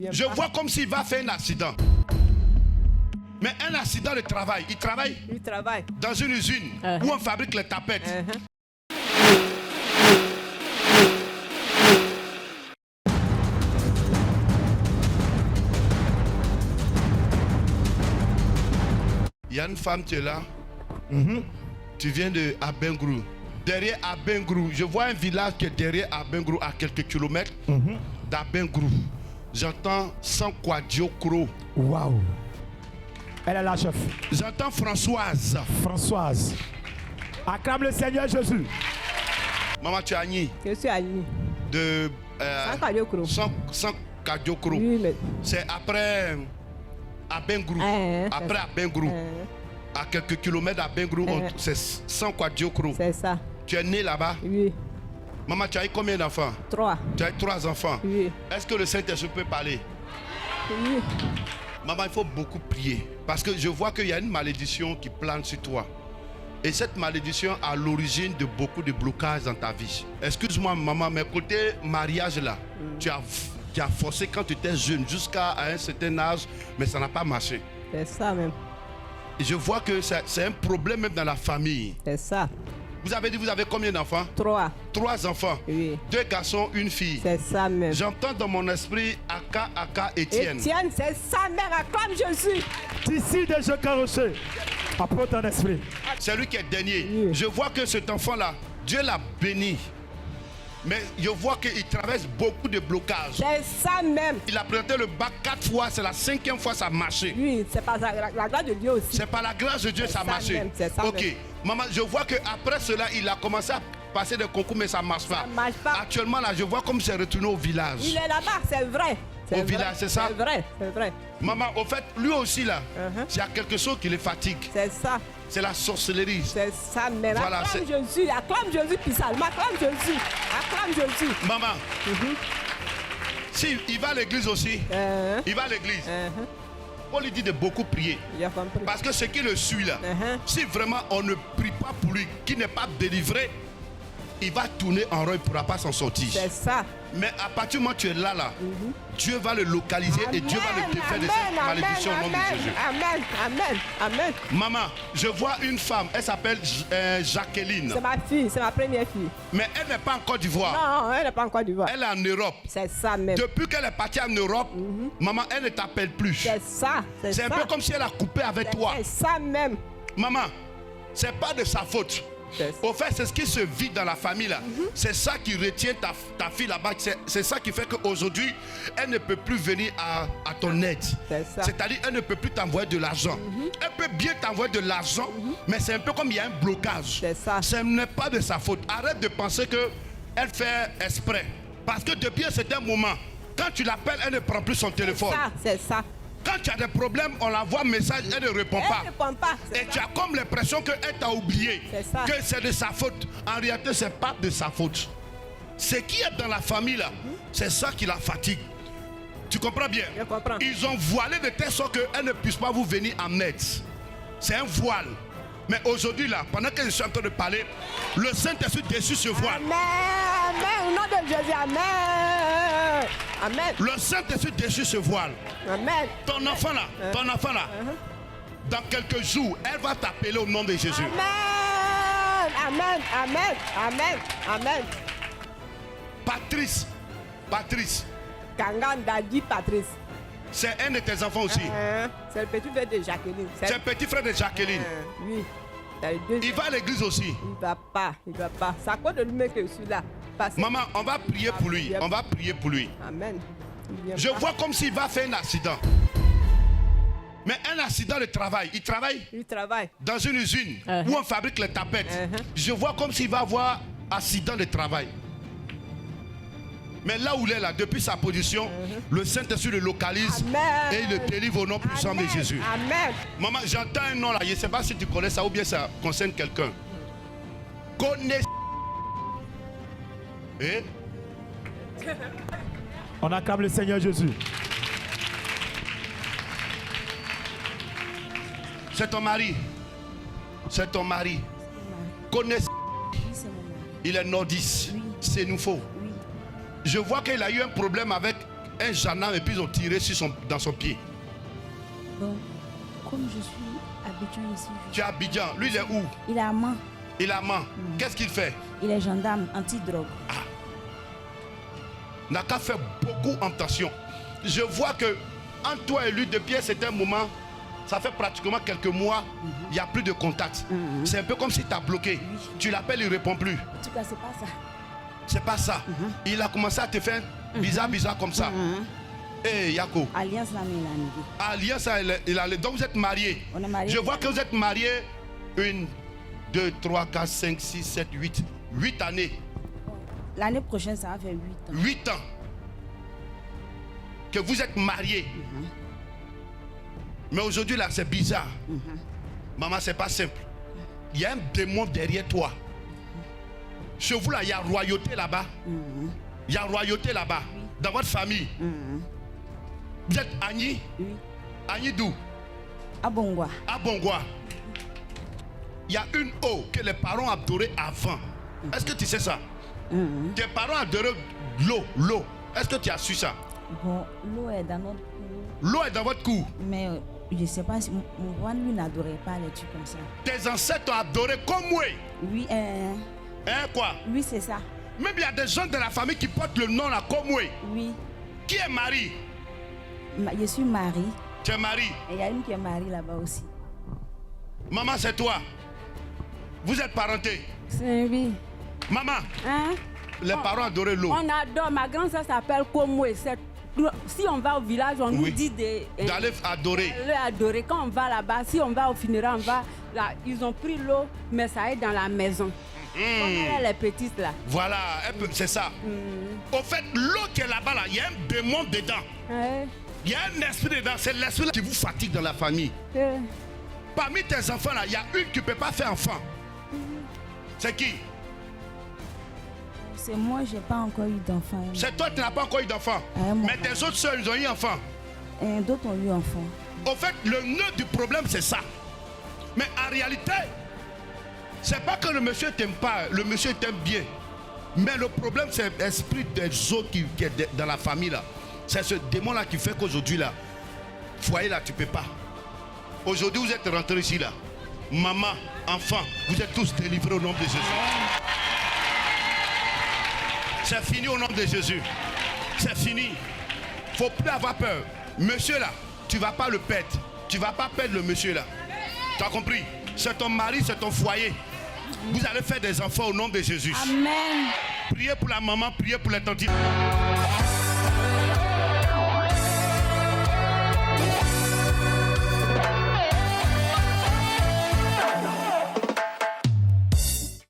Je vois comme s'il va faire un accident. Mais un accident de travail. Il travaille dans une usine où on fabrique les tapettes. Il y a une femme, tu es là. Tu viens de Abengrou. Derrière Abengrou, je vois un village qui est derrière Abengrou, à quelques kilomètres d'Abengrou. J'entends Sankwadjokro. Waouh. Elle est là, chef. J'entends Françoise. Françoise. Acclame le Seigneur Jésus. Maman, tu es Agni. Je suis Agni. De Sankwadjokro. Sankwadjokro. Oui, mais... C'est après Abengrou. Après Abengrou. À quelques kilomètres d'Abengrou, c'est Sankwadjokro. C'est ça. Tu es né là-bas? Oui. Maman, tu as eu combien d'enfants? 3. Tu as eu 3 enfants? Oui. Est-ce que le Saint-Esprit peut parler? Oui. Maman, il faut beaucoup prier. Parce que je vois qu'il y a une malédiction qui plane sur toi. Et cette malédiction a l'origine de beaucoup de blocages dans ta vie. Excuse-moi, maman, mais côté mariage là, tu as forcé quand tu étais jeune jusqu'à un certain âge, mais ça n'a pas marché. C'est ça même. Et je vois que c'est un problème même dans la famille. C'est ça. Vous avez dit, vous avez combien d'enfants? 3. 3 enfants. Oui. 2 garçons, 1 fille. C'est ça même. J'entends dans mon esprit Aka, Étienne. Étienne, c'est ça même. Acclame Jésus. D'ici des jeux carrochés. Apporte ton esprit. C'est lui qui est dernier. Oui. Je vois que cet enfant-là, Dieu l'a béni. Mais je vois qu'il traverse beaucoup de blocages. C'est ça même. Il a présenté le bac 4 fois, c'est la 5e fois ça a marché. Oui, c'est pas la grâce de Dieu aussi. C'est par la grâce de Dieu ça a marché. Même, c'est ça ok. même. Maman, je vois qu'après cela, il a commencé à passer des concours, mais ça ne marche pas. Ça marche pas. Actuellement, là, je vois comme c'est retourné au village. Il est là-bas, c'est vrai. Au village, c'est ça? C'est vrai, c'est vrai. Maman, au fait, lui aussi, là, il y a quelque chose qui le fatigue. C'est ça. C'est la sorcellerie. C'est ça même. Voilà, acclame Jésus, acclame Jésus, puis ça. Acclame Jésus, acclame Jésus. Maman, si il va à l'église aussi, il va à l'église. On lui dit de beaucoup prier. J'ai compris. Parce que ce qui le suit là, si vraiment on ne prie pas pour lui, qui n'est pas délivré, il va tourner en rond, il ne pourra pas s'en sortir. C'est ça. Mais à partir du moment où tu es là, Dieu va le localiser et Dieu va le défaire de cette malédiction au nom de Jésus. Amen, amen, amen. Maman, je vois une femme, elle s'appelle Jacqueline. C'est ma fille, c'est ma première fille. Mais elle n'est pas en Côte d'Ivoire. Non, elle n'est pas en Côte d'Ivoire. Elle est en Europe. C'est ça même. Depuis qu'elle est partie en Europe, maman, elle ne t'appelle plus. C'est ça, c'est ça. C'est un peu comme si elle a coupé avec toi. C'est ça même. Maman, c'est pas de sa faute. Au fait, c'est ce qui se vit dans la famille là. C'est ça qui retient ta fille là-bas. C'est ça qui fait qu'aujourd'hui, elle ne peut plus venir à ton aide. C'est-à-dire, elle ne peut plus t'envoyer de l'argent. Elle peut bien t'envoyer de l'argent, mais c'est un peu comme il y a un blocage. C'est ça. Ce n'est pas de sa faute. Arrête de penser qu'elle fait exprès. Parce que depuis un certain moment, quand tu l'appelles, elle ne prend plus son téléphone. C'est ça. Quand tu as des problèmes, on l'envoie un message, elle ne répond pas. Elle ne répond pas. Et tu as comme l'impression qu'elle t'a oublié. Que c'est de sa faute. En réalité, ce n'est pas de sa faute. Ce qui est dans la famille là, c'est ça qui la fatigue. Tu comprends bien? Je comprends. Ils ont voilé de telle sorte qu'elle ne puisse pas vous venir en aide. C'est un voile. Mais aujourd'hui là, pendant que je suis en train de parler, le Saint-Esprit dessus ce voile. Amen, amen, au nom de Jésus, amen. Amen. Le Saint-Esprit dessus ce voile. Amen. Ton enfant là, dans quelques jours, elle va t'appeler au nom de Jésus. Amen, amen, amen, amen, amen. Patrice. Kangan Dadi Patrice. C'est un de tes enfants aussi. C'est le petit frère de Jacqueline. C'est le petit frère de Jacqueline. Oui. Il va à l'église aussi. Il va pas. C'est à cause de lui-même que je suis là. Maman, on va prier pour lui. On va prier pour lui. Amen. Je vois comme s'il va faire un accident. Mais un accident de travail. Il travaille dans une usine où on fabrique les tapettes. Je vois comme s'il va avoir un accident de travail. Mais là où il est là, depuis sa position, le Saint-Esprit le localise et il le délivre au nom puissant de Jésus. Amen. Maman, j'entends un nom là. Je ne sais pas si tu connais ça ou bien ça concerne quelqu'un. Connais. Eh? On acclame le Seigneur Jésus. C'est ton mari. C'est ton mari. Connais. Il est nordiste. C'est nouveau. Je vois qu'il a eu un problème avec un gendarme et puis ils ont tiré dans son pied. Bon, comme je suis à Abidjan ici. Tu es à Abidjan. Lui, il est où? Il est à Mans. Il est à Mans. Qu'est-ce qu'il fait? Il est gendarme anti-drogue. Naka fait beaucoup attention. Je vois que entre toi et lui, depuis un certain moment, ça fait pratiquement quelques mois, il n'y a plus de contact. C'est un peu comme si tu as bloqué. Tu l'appelles, il ne répond plus. En tout cas, c'est pas ça. C'est pas ça. Il a commencé à te faire bizarre comme ça. Eh, Yako. Alliance, là, il a annulé. Alliance, donc vous êtes mariés. On est mariés. Je vois que vous êtes mariés 1, 2, 3, 4, 5, 6, 7, 8. 8 années. L'année prochaine, ça va faire 8 ans. 8 ans. Que vous êtes mariés. Mais aujourd'hui, là, c'est bizarre. Maman, c'est pas simple. Il y a un démon derrière toi. Chez vous, là, il y a royauté là-bas. Il y a royauté là-bas. Dans votre famille. Vous êtes Agni? Oui. Agni d'où? À Bongwa. À Bongwa. Il y a une eau que les parents adoraient avant. Est-ce que tu sais ça? Tes parents adoraient l'eau. Est-ce que tu as su ça? Bon, l'eau est dans notre cour. L'eau est dans votre cour. Mais je ne sais pas si mon roi, lui, n'adorait pas les trucs comme ça. Tes ancêtres ont adoré comme moi. Oui, quoi? Oui, c'est ça. Même il y a des gens de la famille qui portent le nom là comme moi. Oui. Qui est Marie? Je suis Marie. Tu es Marie. Et il y a une qui est Marie là-bas aussi. Maman, c'est toi. Vous êtes parentés. C'est oui. Maman, Hein? les parents adoraient l'eau. On adore. Ma grande soeur s'appelle Komwe. Si on va au village, on nous dit d'aller adorer. Adorer. Quand on va là-bas, si on va au funérail, on va là. Ils ont pris l'eau, mais ça est dans la maison. Comme les petites là. Voilà, c'est ça. Au fait, l'eau qui est là-bas, là, il y a un démon dedans. Il y a un esprit dedans. C'est l'esprit qui vous fatigue dans la famille. Parmi tes enfants là, il y a une qui ne peut pas faire enfant. C'est qui? C'est moi, je n'ai pas encore eu d'enfant. C'est toi qui n'as pas encore eu d'enfant. Mais tes autres soeurs, ils ont eu enfant. D'autres ont eu enfant. Au fait, le nœud du problème, c'est ça. Mais en réalité, c'est pas que le monsieur t'aime pas, le monsieur t'aime bien. Mais le problème, c'est l'esprit des autres qui est dans la famille là. C'est ce démon-là qui fait qu'aujourd'hui là, foyer là, tu peux pas. Aujourd'hui, vous êtes rentrés ici là. Maman, enfant, vous êtes tous délivrés au nom de Jésus. C'est fini au nom de Jésus. C'est fini. Faut plus avoir peur. Monsieur là, tu vas pas le perdre. Tu vas pas perdre le monsieur là. Tu as compris? C'est ton mari, c'est ton foyer. Vous allez faire des enfants au nom de Jésus. Amen. Priez pour la maman, priez pour les tantes.